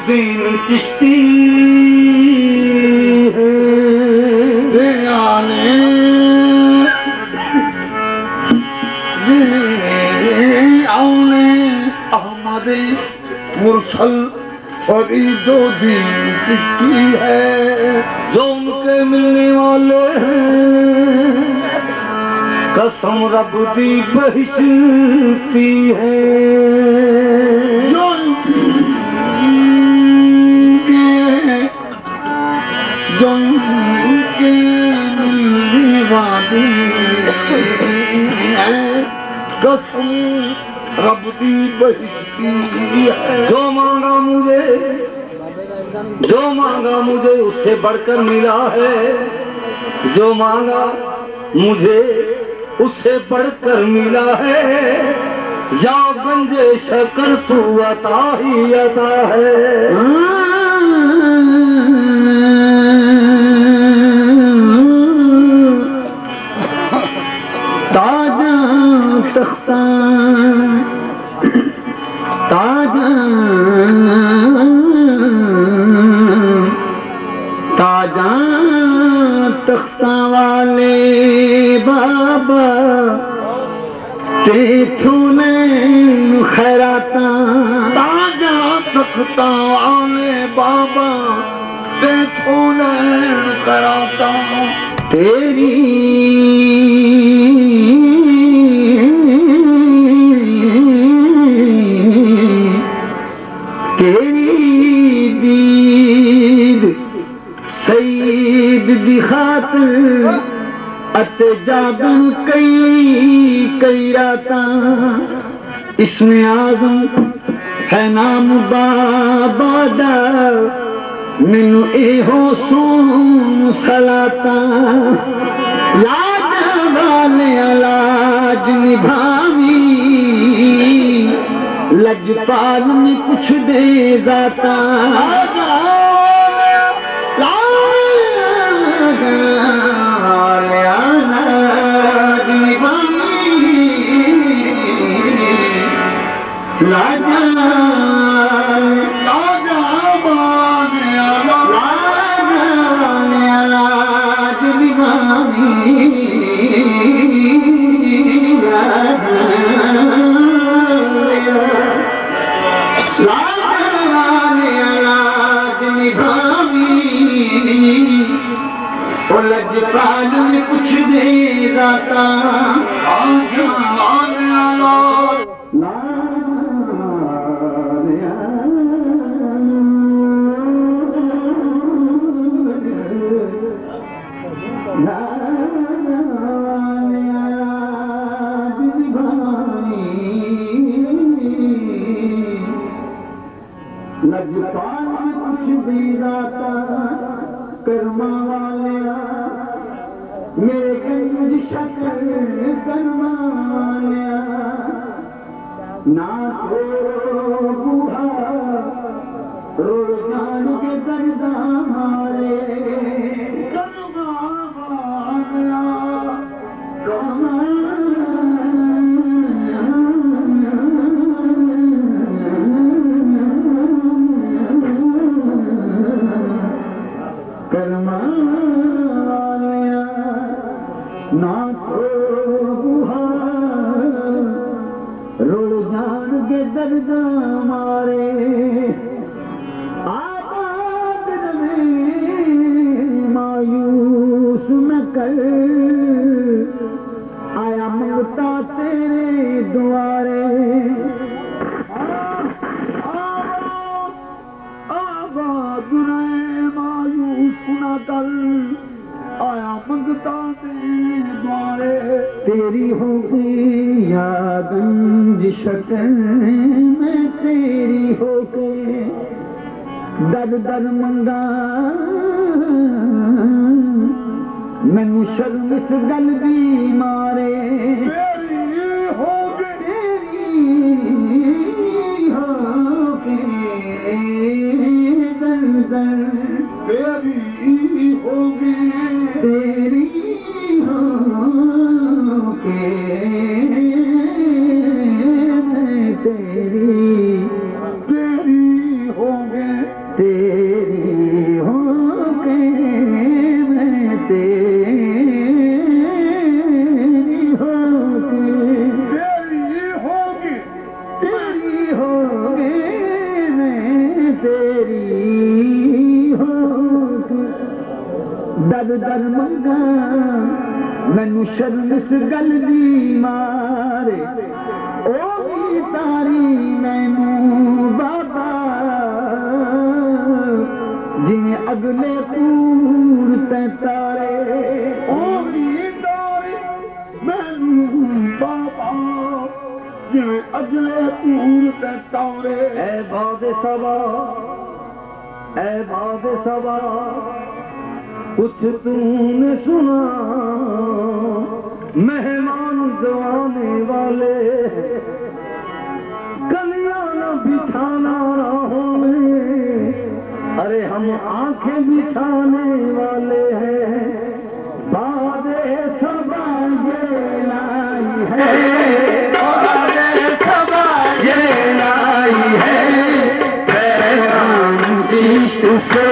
नवाजुद्दीन चिश्ती है अहमद मुरसल फरीदुद्दीन चिश्ती है जो उनके मिलने वाले हैं कसम रब दी बहिश्ती है जो उनके मिलने वाले हैं कसम रब दी बहिश्ती है जो मांगा मुझे उससे बढ़कर मिला है जो मांगा मुझे उससे बढ़कर मिला है या गंजे शकर तू अता ही अता है ताजा तख्ता ताजा ताजा तख्ता वाले बाबा ते थूने खैराता ताजा तख्ता वाले बाबा ते थूने खैराता तेरी दीद सईद दी खातिर अते जागन कई राता इसमें आज़म है नाम बाबा दा मैनू एहो सुन सलाता लाज वाले लाज निभावी लजपाल में कुछ दे जाता लजपाल में कुछ दे जाता लजपाल में कुछ दे जाता कर्मा वाले मेरे गंज शकर कर्मा वाले ना तो बूढ़ा रोजान के दर्दा मारे कर्मा वाला कर्मा ना तो रुड़ जान के दर्द मारे आबाद में मायूस न कर आया मंगता तेरे द्वारे आबाद में मायूस न कर आया मंगता तेरे द्वारे तेरी होगी या गंज शकर मैं तेरी होके दर दर मंगा मैनू शर्म इस गल दी मारे तेरी होके दर दर तेरी होगी तेरी तेरी होगे दर दर मंगा मैनू शर्म इस गल दी मारे ओ तारी मैनू बाबा जिन्हें अगले पूर ते तारे ओ तारी मैनू बाबा जिन्हें अगले पूर ते तारे ऐ बाद सबा कुछ तूने सुना मेहमान जो आने वाले कलियां न बिछाना होने अरे हम आंखें बिछाने वाले हैं बादे सबा ये लाई है बादे सबा ये लाई है पैगाम इश्क से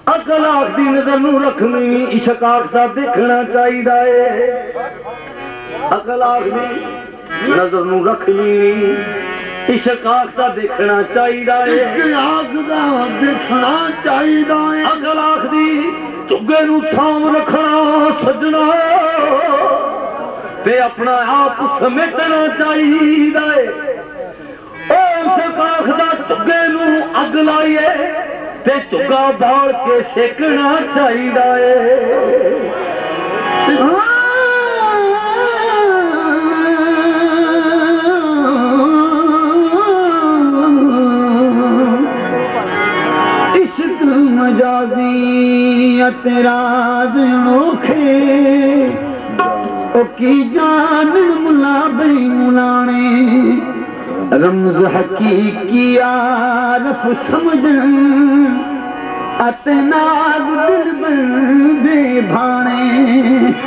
अकल आखदी नजर नू रखनी, इश्क आखदा देखना चाहिए। अकल आखदी नजर नू रखनी, इश्क आखदा देखना चाहिए। आखदा देखना चाहिए। अकल आखदी झुग्गे नू थाम रखना सजना, ते अपना आप समेटना चाहिए। इश्क आखदा झुग्गे नू अग लाइए, ते झुग्गा बाल के सेकना चाहिए। इश्क मजाजी तेराज नोखे, ओ की जान मुला बई मुलाने, रमज हकीकी आरफ समझन, नाग दिल बंदे भाने।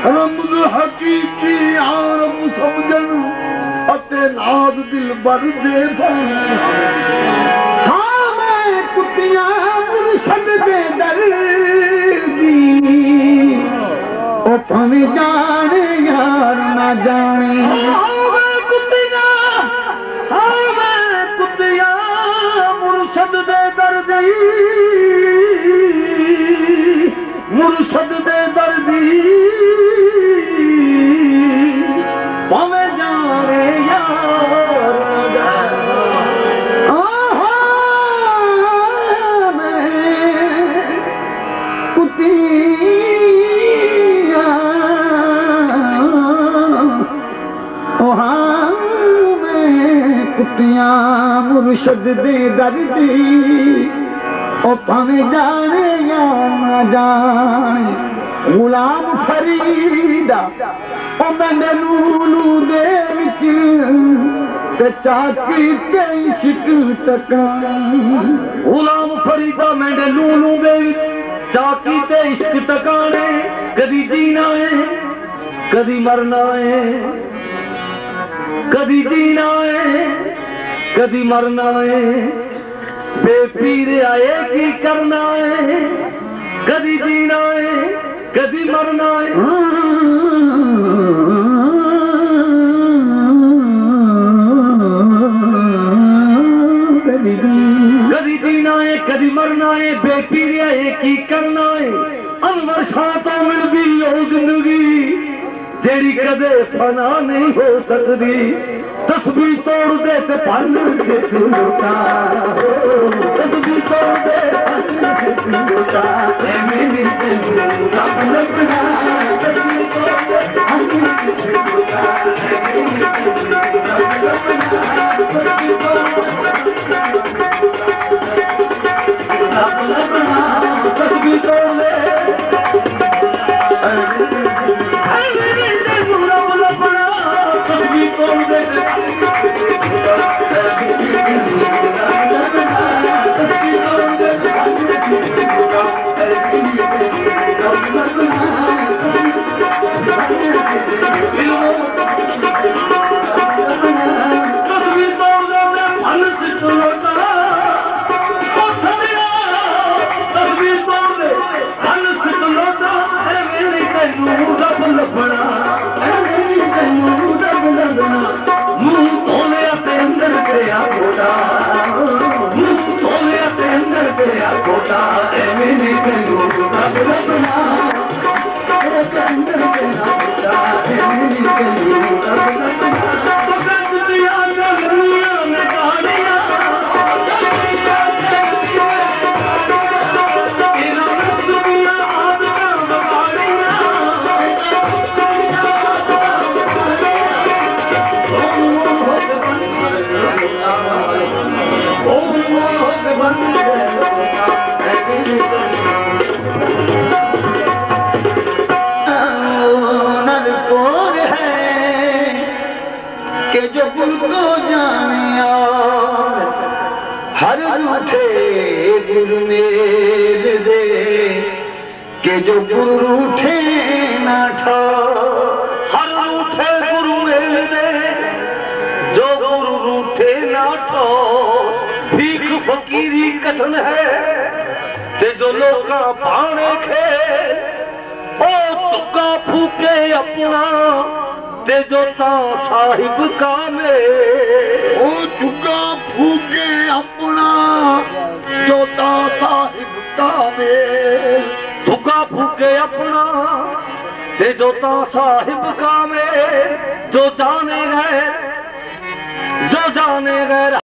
रमज हकीकी आरफ समझन, नाग दिल बंदे भाने। हाँ मैं कुतिया मुर्शद दे दर्दी, ओ भावे जाने यार ना जाने। मुर्शद दे दर्दी, मुर्शद दे दर्दी, भावे जाने यार मुर्शद दे दर्दी, ओ भावे जाने या ना जाने। गुलाम फरीदा ओ मैंने नूनू दे विच, ते चाकी ते इश्क टकानी। गुलाम फरीदा मैंने नूनू दे विच, चाकी ते इश्क टकाने। कदी जीना है कदी मरना है, कदी जीना है कदी मरना है। बेपीर आए की करना है, कदी जीना है कदी मरना है। कदी जीना है कदी मरना है, बेपीर आए की करना है। अनवर शाह तो मिल भी हो जिंदगी, जेड़ी कदे फना नहीं हो सकती। तस्वीर तोड़ दे ते फन के लुटा, तस्वीर तोड़ दे फन के लुटा, मेरी रब लगना। तस्वीर तोड़ दे फन के लुटा, मेरी रब लगना। तस्वीर तोड़ रब लगना, तस्वीर तोड़ दे जो गुरु रूठे ना ठो, हर रूठे गुरु मेल दे, जो गुरु रूठे ना ठो। भीख फकीरी कठिन है, ते जो लोका भाने खे ओ तुका फूके अपना ते जो ता साहिब कामे ओ तुका फूके अपना जो ता साहिब कामे तुका फूके अपना ते जो ता साहिब कामे जो जाने गैर